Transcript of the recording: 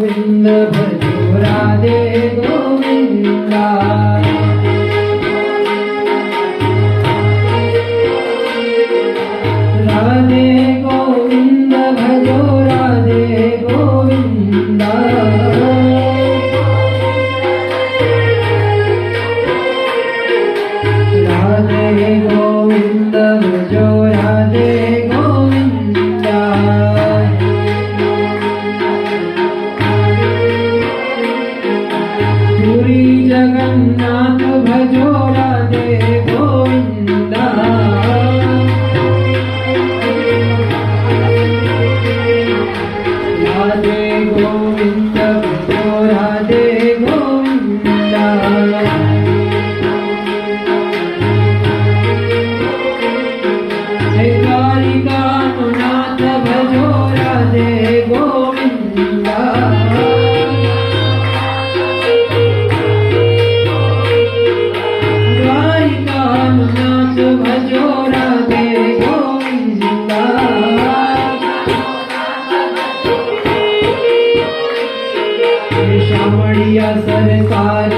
गोविंद भजो राधे गोविंदा राधे गोविंद भजो राधे गोविंदा राधे गोविंद भजो राधे गोविंदा पुरी जगन्नाथ भजो राधे गोविंदा राधे गोविंद भजो राधे गोविंदा द्वारिकानुनाथ भजो राधे गोविंदा द्वारिकानुनाथ भजो राधे गोविंदा शामळिया सरकार